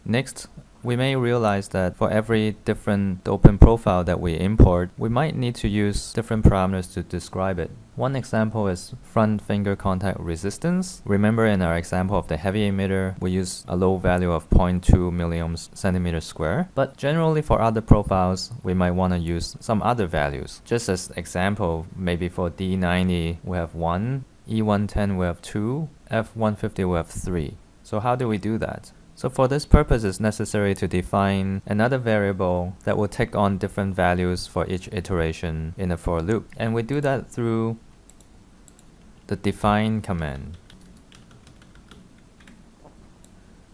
Next, we may realize that for every different dopant profile that we import, we might need to use different parameters to describe it. One example is front finger contact resistance. Remember in our example of the heavy emitter, we use a low value of 0.2 milliohms centimeter square. But generally for other profiles, we might want to use some other values. Just as example, maybe for D90, we have 1, E110 we have 2, F150 we have 3. So how do we do that? So for this purpose, it's necessary to define another variable that will take on different values for each iteration in a for loop. And we do that through the define command.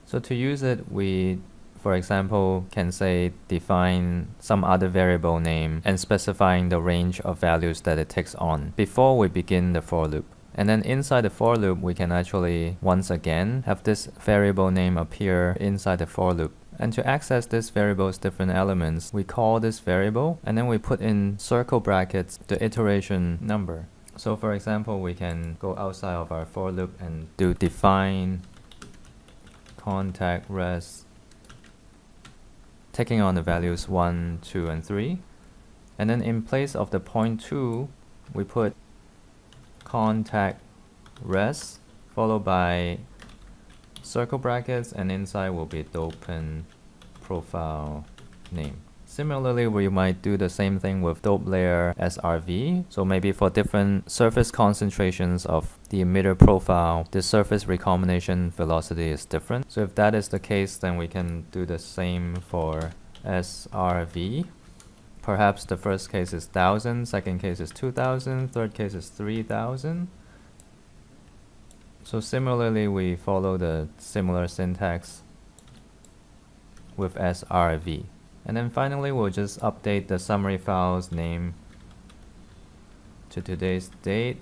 So to use it, we, for example, can say define some other variable name and specifying the range of values that it takes on before we begin the for loop. And then inside the for loop, we can actually once again have this variable name appear inside the for loop. And to access this variable's different elements, we call this variable and then we put in circle brackets the iteration number. So for example, we can go outside of our for loop and do define contact res, taking on the values 1, 2, and 3. And then in place of the 0.2, we put contact res followed by circle brackets, and inside will be dopant profile name. Similarly, we might do the same thing with dope layer SRV. So maybe for different surface concentrations of the emitter profile, the surface recombination velocity is different. So if that is the case, then we can do the same for SRV. Perhaps the first case is 1000, second case is 2000, third case is 3000. So similarly, we follow the similar syntax with SRV. And then finally, we'll just update the summary file's name to today's date,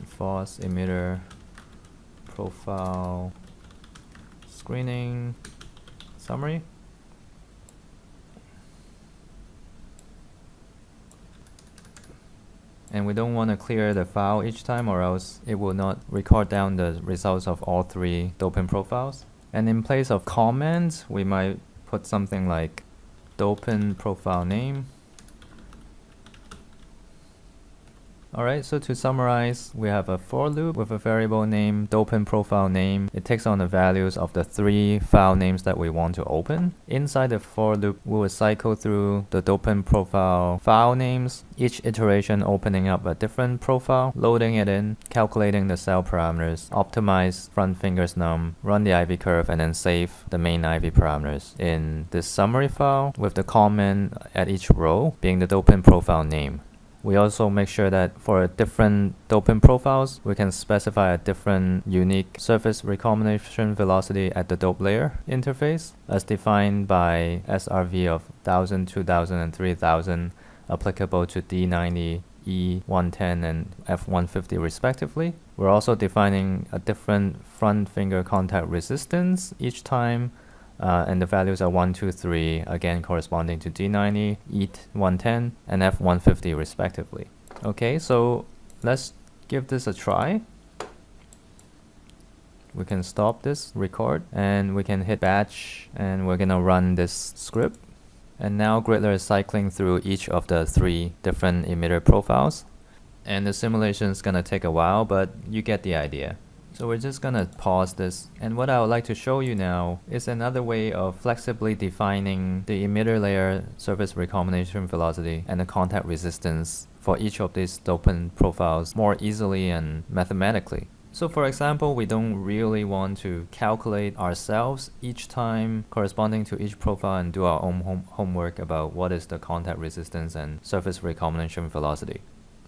phos emitter profile screening summary. And we don't want to clear the file each time, or else it will not record down the results of all 3 dopant profiles. And in place of comments, we might put something like dopant profile name. Alright, so to summarize, we have a for loop with a variable name, dopant profile name. It takes on the values of the 3 file names that we want to open. Inside the for loop, we will cycle through the dopant profile file names, each iteration opening up a different profile, loading it in, calculating the cell parameters, optimize front fingers num, run the IV curve, and then save the main IV parameters in this summary file with the comment at each row being the dopant profile name. We also make sure that for different dopant profiles, we can specify a different unique surface recombination velocity at the dope layer interface, as defined by SRV of 1000, 2000, and 3000, applicable to D90, E110, and F150 respectively. We're also defining a different front finger contact resistance each time, and the values are 1, 2, 3, again corresponding to D90, E110, and F150 respectively. Okay, so let's give this a try. We can stop this record and we can hit batch, and we're gonna run this script. And now Griddler is cycling through each of the 3 different emitter profiles. And the simulation is gonna take a while, but you get the idea. So we're just gonna pause this, and what I would like to show you now is another way of flexibly defining the emitter layer surface recombination velocity and the contact resistance for each of these dopant profiles more easily and mathematically. So for example, we don't really want to calculate ourselves each time corresponding to each profile and do our own homework about what is the contact resistance and surface recombination velocity.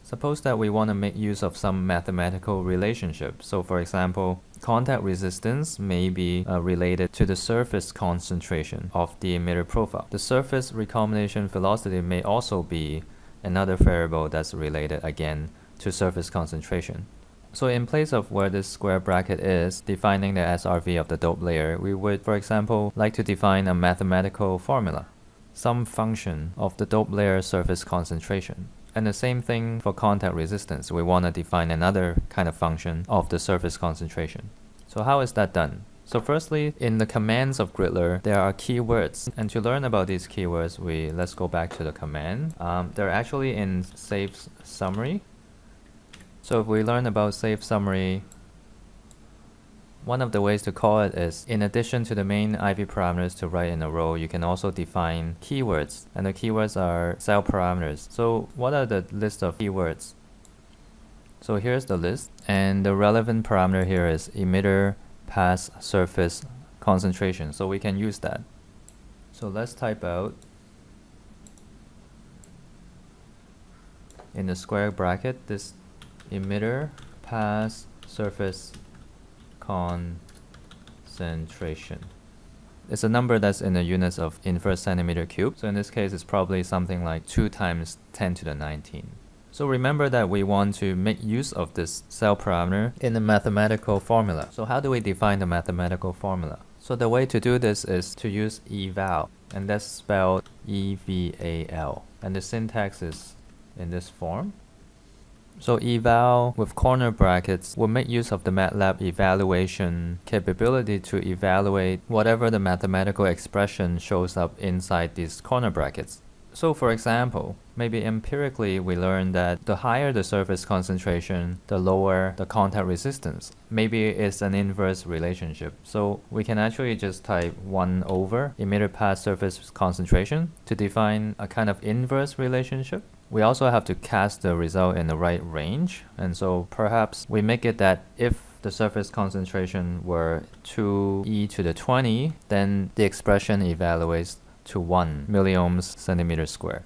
Suppose that we want to make use of some mathematical relationship. So for example, contact resistance may be related to the surface concentration of the emitter profile. The surface recombination velocity may also be another variable that's related again to surface concentration. So in place of where this square bracket is defining the SRV of the dope layer, we would, for example, like to define a mathematical formula, some function of the dope layer surface concentration. And the same thing for contact resistance. We want to define another kind of function of the surface concentration. So how is that done? So firstly, in the commands of Griddler, there are keywords. And to learn about these keywords, let's go back to the command. They're actually in save summary. So if we learn about save summary, one of the ways to call it is, in addition to the main IV parameters to write in a row, you can also define keywords. And the keywords are cell parameters. So what are the list of keywords? So here's the list. And the relevant parameter here is emitter pass surface concentration. So we can use that. So let's type out in the square bracket this emitter pass surface concentration. It's a number that's in the units of inverse centimeter cube. So in this case, it's probably something like 2 times 10 to the 19. So remember that we want to make use of this cell parameter in a mathematical formula. So how do we define the mathematical formula? So the way to do this is to use eval, and that's spelled E-V-A-L. And the syntax is in this form. So eval with corner brackets will make use of the MATLAB evaluation capability to evaluate whatever the mathematical expression shows up inside these corner brackets. So for example, maybe empirically we learned that the higher the surface concentration, the lower the contact resistance. Maybe it's an inverse relationship. So we can actually just type 1 over emitter pass surface concentration to define a kind of inverse relationship. We also have to cast the result in the right range. And so perhaps we make it that if the surface concentration were 2e to the 20, then the expression evaluates to 1 milliohms centimeter square.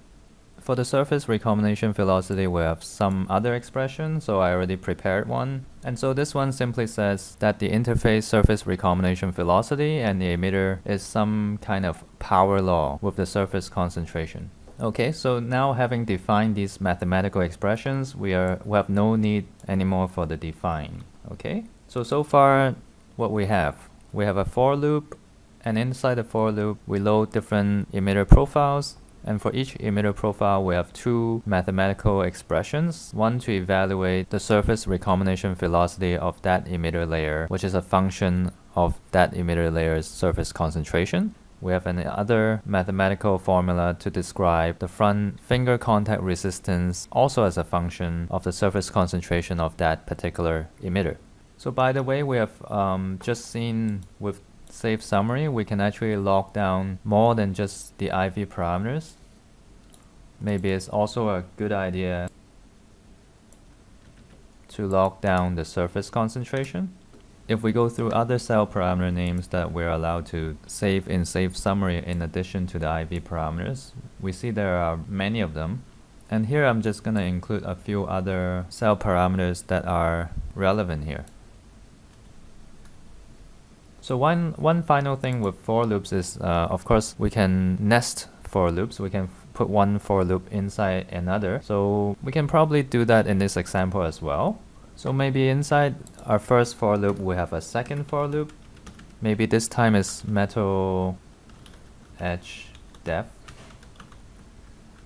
For the surface recombination velocity, we have some other expression, so I already prepared one. And so this one simply says that the interface surface recombination velocity and the emitter is some kind of power law with the surface concentration. Okay, so now having defined these mathematical expressions, we have no need anymore for the define. Okay, so far what we have a for loop, and inside the for loop we load different emitter profiles, and for each emitter profile we have 2 mathematical expressions, one to evaluate the surface recombination velocity of that emitter layer, which is a function of that emitter layer's surface concentration. We have another mathematical formula to describe the front finger contact resistance, also as a function of the surface concentration of that particular emitter. So by the way, we have just seen with save summary, we can actually lock down more than just the IV parameters. Maybe it's also a good idea to lock down the surface concentration. If we go through other cell parameter names that we're allowed to save in save summary in addition to the IV parameters, we see there are many of them. And here I'm just going to include a few other cell parameters that are relevant here. So one final thing with for loops is, of course, we can nest for loops. We can put one for loop inside another. So we can probably do that in this example as well. So maybe inside our first for loop, we have a second for loop. Maybe this time is metal edge depth.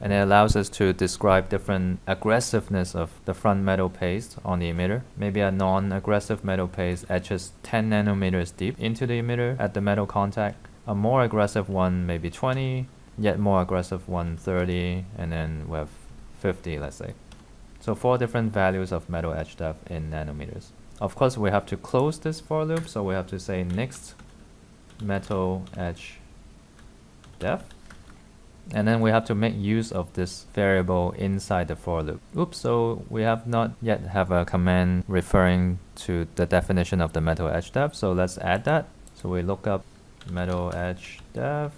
And it allows us to describe different aggressiveness of the front metal paste on the emitter. Maybe a non-aggressive metal paste etches 10 nanometers deep into the emitter at the metal contact. A more aggressive one, maybe 20, yet more aggressive one, 30, and then we have 50, let's say. So 4 different values of metal edge depth in nanometers. Of course, we have to close this for loop, so we have to say next metal edge depth. And then we have to make use of this variable inside the for loop. Oops, so we have not yet have a command referring to the definition of the metal edge depth, so let's add that. So we look up metal edge depth,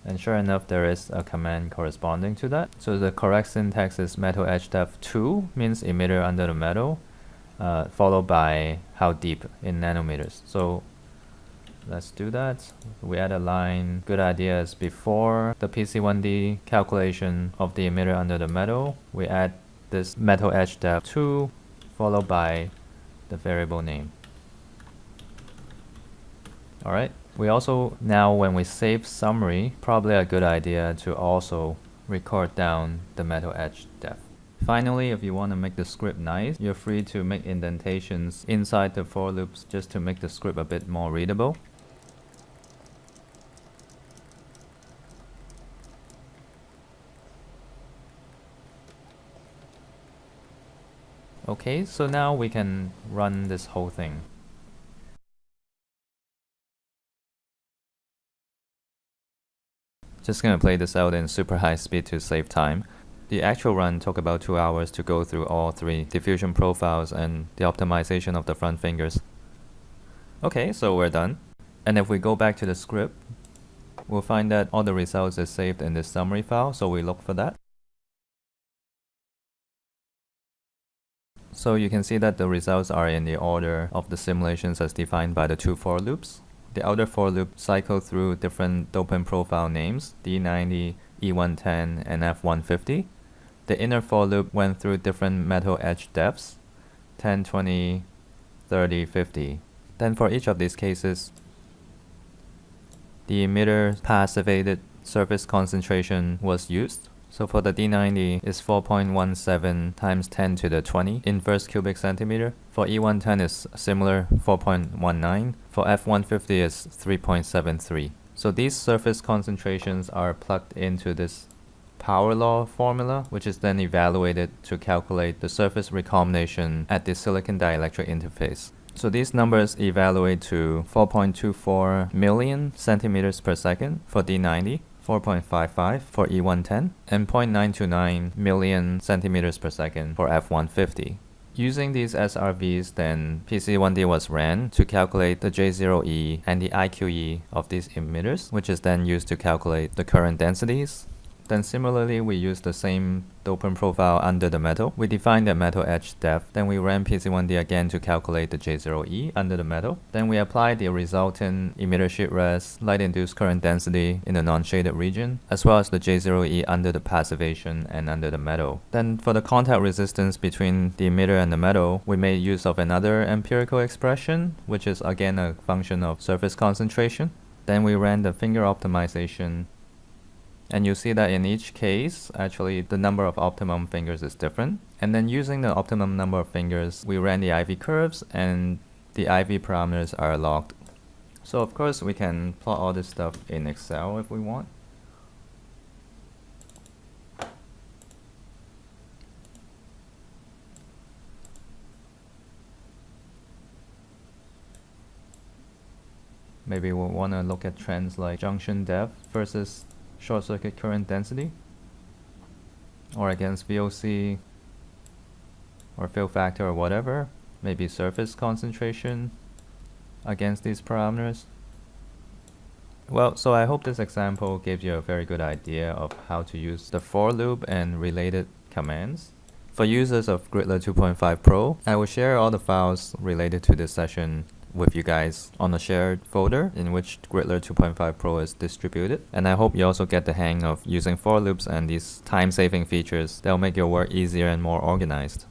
and sure enough there is a command corresponding to that. So the correct syntax is metal edge depth 2 means emitter under the metal, followed by how deep in nanometers. So let's do that. We add a line, good idea is before the PC1D calculation of the emitter under the metal, we add this metal edge depth 2 followed by the variable name. Alright, we also now when we save summary, probably a good idea to also record down the metal edge depth. Finally, if you want to make the script nice, you're free to make indentations inside the for loops just to make the script a bit more readable. Okay, so now we can run this whole thing. Just gonna play this out in super high speed to save time. The actual run took about 2 hours to go through all 3 diffusion profiles and the optimization of the front fingers. Okay, so we're done. And if we go back to the script, we'll find that all the results is saved in this summary file, so we look for that. So you can see that the results are in the order of the simulations as defined by the 2 for loops. The outer for loop cycled through different dopant profile names, D90, E110, and F150. The inner for loop went through different metal edge depths, 10, 20, 30, 50. Then for each of these cases, the emitter passivated surface concentration was used. So for the D90 is 4.17 times 10 to the 20 inverse cubic centimeter. For E110 is similar, 4.19. For F150 is 3.73. So these surface concentrations are plugged into this power law formula, which is then evaluated to calculate the surface recombination at the silicon dielectric interface. So these numbers evaluate to 4.24 million centimeters per second for D90, 4.55 for E110, and 0.929 million centimeters per second for F150. Using these SRVs, then PC1D was ran to calculate the J0E and the IQE of these emitters, which is then used to calculate the current densities. Then similarly, we use the same dopant profile under the metal. We define the metal edge depth. Then we ran PC1D again to calculate the J0E under the metal. Then we apply the resultant emitter sheet res, light-induced current density in the non-shaded region, as well as the J0E under the passivation and under the metal. Then for the contact resistance between the emitter and the metal, we made use of another empirical expression, which is again a function of surface concentration. Then we ran the finger optimization. And you see that in each case, actually the number of optimum fingers is different. And then using the optimum number of fingers, we ran the IV curves and the IV parameters are logged. So of course we can plot all this stuff in Excel if we want. Maybe we'll want to look at trends like junction depth versus short circuit current density, or against VOC or fill factor or whatever, maybe surface concentration against these parameters. Well, so I hope this example gives you a very good idea of how to use the for loop and related commands. For users of Griddler 2.5 Pro, I will share all the files related to this session with you guys on a shared folder in which Griddler 2.5 Pro is distributed. And I hope you also get the hang of using for loops and these time-saving features that will make your work easier and more organized.